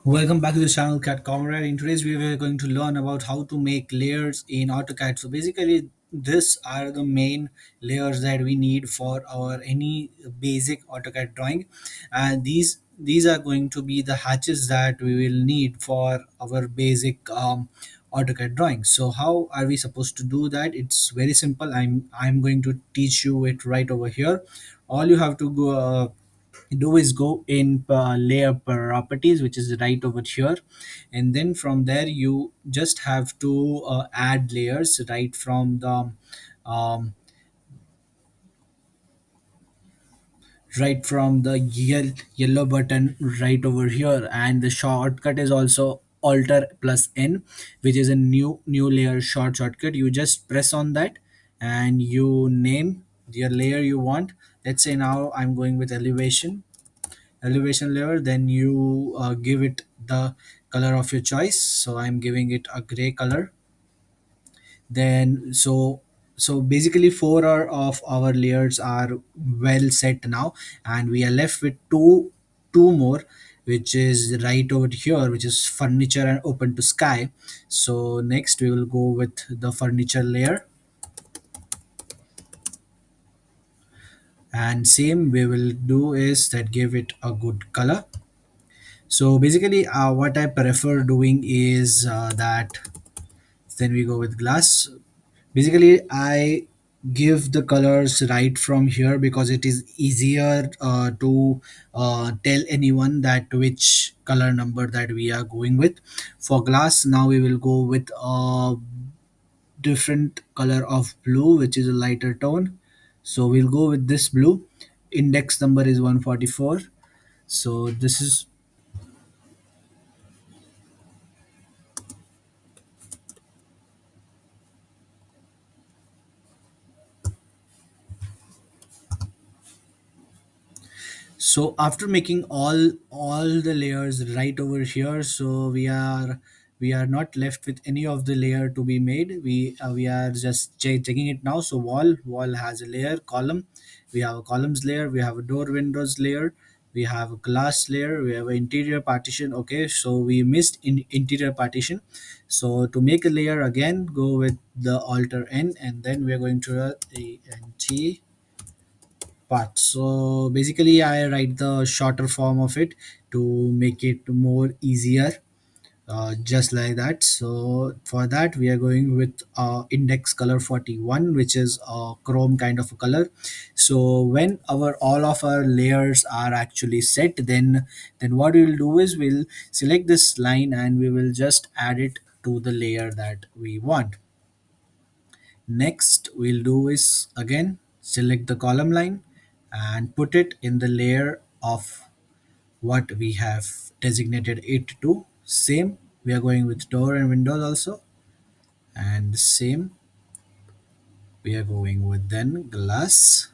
Welcome back to the channel Cat Comrade. In today's video, we are going to learn about how to make layers in AutoCAD. So basically, these are the main layers that we need for our any basic AutoCAD drawing, and these are going to be the hatches that we will need for our basic AutoCAD drawing. So how are we supposed to do that? It's very simple. I'm going to teach you it right over here. All you have to go. Do is go in layer properties, which is right over here, and then from there you just have to add layers um, right from the yellow button right over here, and the shortcut is also alter plus n, which is a new layer shortcut. You just press on that and you name your layer you want. Let's say now I'm going with elevation layer. Then you give it the color of your choice, so I'm giving it a gray color. Then so basically of our layers are well set now, and we are left with two more, which is right over here, which is furniture and open to sky. So next we will go with the furniture layer, and same we will do is that give it a good color. So basically, what I prefer doing is that then we go with glass. Basically, I give the colors right from here because it is easier to tell anyone that which color number that we are going with. For glass, now we will go with a different color of blue, which is a lighter tone. So we'll go with this blue. Index number is 144. So this is. So after making all the layers right over here, so we are not left with any of the layer to be made. We are just checking it now. So wall has a layer. Column, we have a columns layer. We have a door windows layer. We have a glass layer. We have an interior partition. Okay, so we missed in interior partition. So to make a layer again, go with the alter n, and then we are going to a n t part. So basically, I write the shorter form of it to make it more easier, just like that. So for that, we are going with index color 41, which is a chrome kind of a color. So when our all of our layers are actually set, then what we will do is we'll select this line and we will just add it to the layer that we want. Next we'll do is again select the column line and put it in the layer of what we have designated it to. Same, we are going with door and windows also, and same we are going with then glass.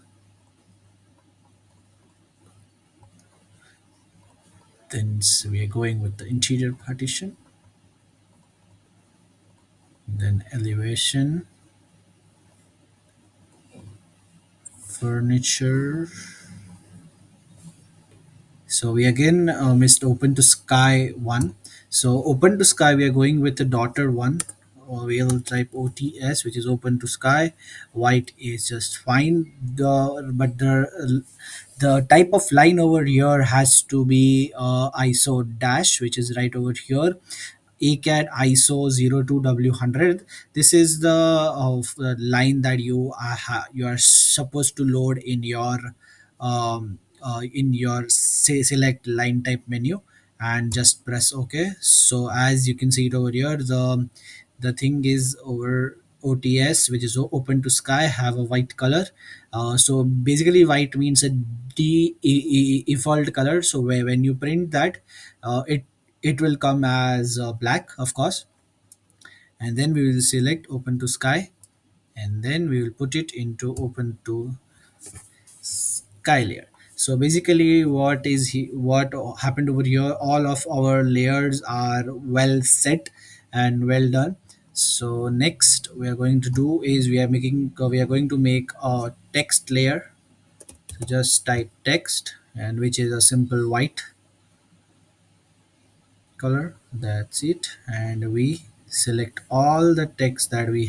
We are going with the interior partition, then elevation, furniture. So we again missed open to sky one. So open to sky, we are going with the daughter one. Or we'll type OTS, which is open to sky. White is just fine. The type of line over here has to be ISO dash, which is right over here. ACAD ISO 02W100. This is the line that you are supposed to load in your say select line type menu, and just press OK. So as you can see it over here, the thing is over OTS, which is open to sky, have a white color. So basically, white means a default color. So when you print that, it will come as black, of course. And then we will select open to sky, and then we will put it into open to sky layer. So basically, what happened over here, all of our layers are well set and well done. So next we are going to do is we are going to make a text layer. So just type text, and which is a simple white color. That's it. And we select all the text that we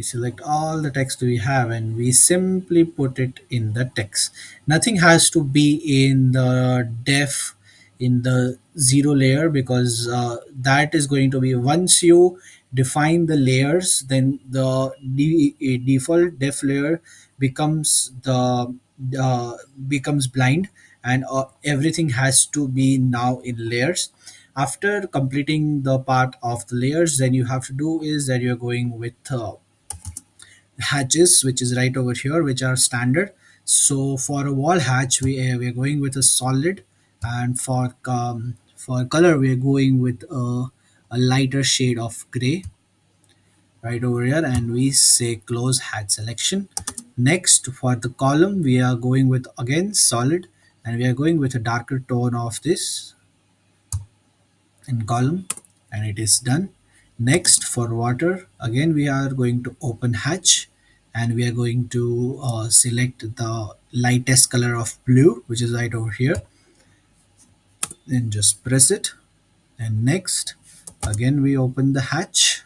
select all the text we have and we simply put it in the text. Nothing has to be in the def in the zero layer, because that is going to be, once you define the layers, then the default def layer becomes the becomes blind, and everything has to be now in layers. After completing the part of the layers, then you have to do is that you're going with hatches, which is right over here, which are standard. So for a wall hatch, we're going with a solid, and for color we're going with a lighter shade of gray right over here, and we say close hatch selection. Next, for the column, we are going with again solid, and we are going with a darker tone of this in column, and it is done. Next, for water, again we are going to open hatch, and we are going to select the lightest color of blue, which is right over here, and just press it. And next, again we open the hatch,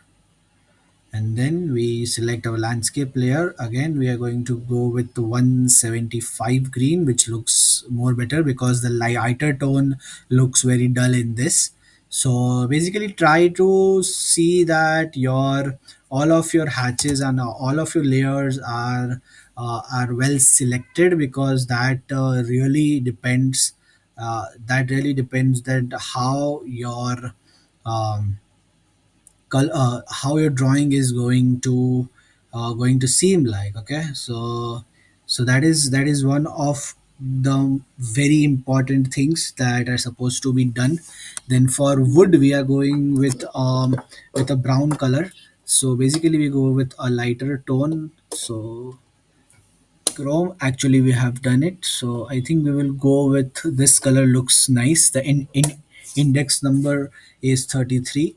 and then we select our landscape layer. Again we are going to go with the 175 green, which looks more better because the lighter tone looks very dull in this. So basically try to see that your all of your hatches and all of your layers are well selected, because that really depends that um, how your drawing is going to seem like. Okay, so that is one of the very important things that are supposed to be done. Then for wood, we are going with a brown color. So basically we go with a lighter tone. So chrome, actually we have done it, so I think we will go with this color. Looks nice. The index number is 33,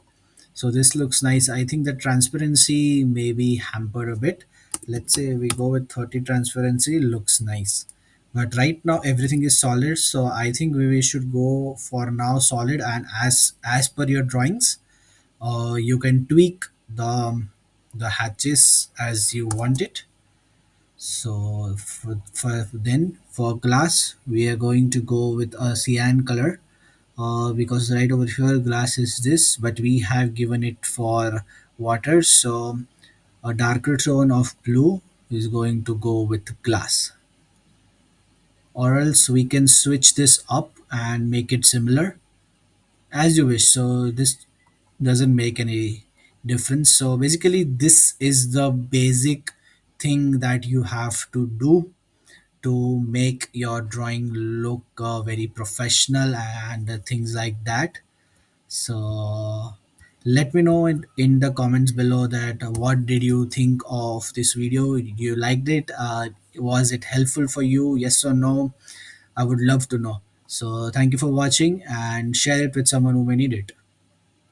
so this looks nice. I think the transparency may be hampered a bit. Let's say we go with 30 transparency, looks nice. But right now everything is solid, so I think we should go for now solid, and as per your drawings, you can tweak the hatches as you want it. So for glass, we are going to go with a cyan color, because right over here glass is this, but we have given it for water. So a darker tone of blue is going to go with glass, or else we can switch this up and make it similar as you wish. So this doesn't make any difference. So basically this is the basic thing that you have to do to make your drawing look very professional and things like that. So let me know in the comments below that what did you think of this video. Did you liked it? Was it helpful for you? Yes or no? I would love to know. So thank you for watching, and share it with someone who may need it.